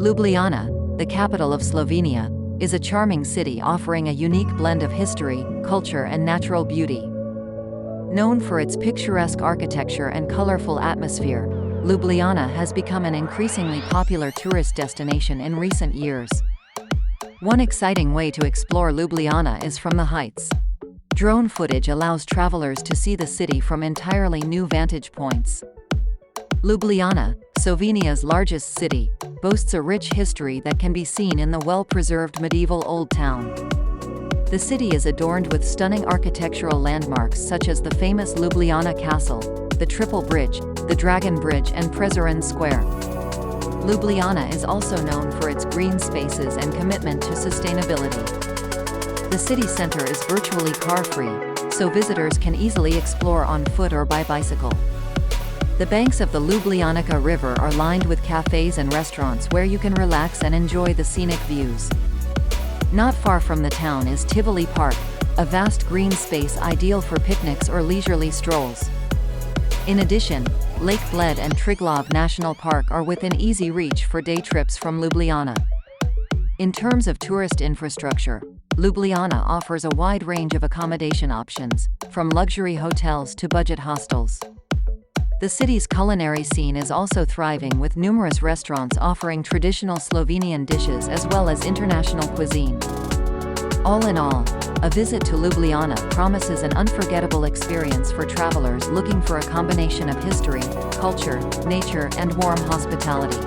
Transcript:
Ljubljana, the capital of Slovenia, is a charming city offering a unique blend of history, culture and natural beauty. Known for its picturesque architecture and colorful atmosphere, Ljubljana has become an increasingly popular tourist destination in recent years. One exciting way to explore Ljubljana is from the heights. Drone footage allows travelers to see the city from entirely new vantage points. Ljubljana, Slovenia's largest city, boasts a rich history that can be seen in the well-preserved medieval Old Town. The city is adorned with stunning architectural landmarks such as the famous Ljubljana Castle, the Triple Bridge, the Dragon Bridge and Preseren Square. Ljubljana is also known for its green spaces and commitment to sustainability. The city center is virtually car-free, so visitors can easily explore on foot or by bicycle. The banks of the Ljubljanica River are lined with cafes and restaurants where you can relax and enjoy the scenic views. Not far from the town is Tivoli Park, a vast green space ideal for picnics or leisurely strolls. In addition, Lake Bled and Triglav National Park are within easy reach for day trips from Ljubljana. In terms of tourist infrastructure, Ljubljana offers a wide range of accommodation options, from luxury hotels to budget hostels. The city's culinary scene is also thriving, with numerous restaurants offering traditional Slovenian dishes as well as international cuisine. All in all, a visit to Ljubljana promises an unforgettable experience for travelers looking for a combination of history, culture, nature, and warm hospitality.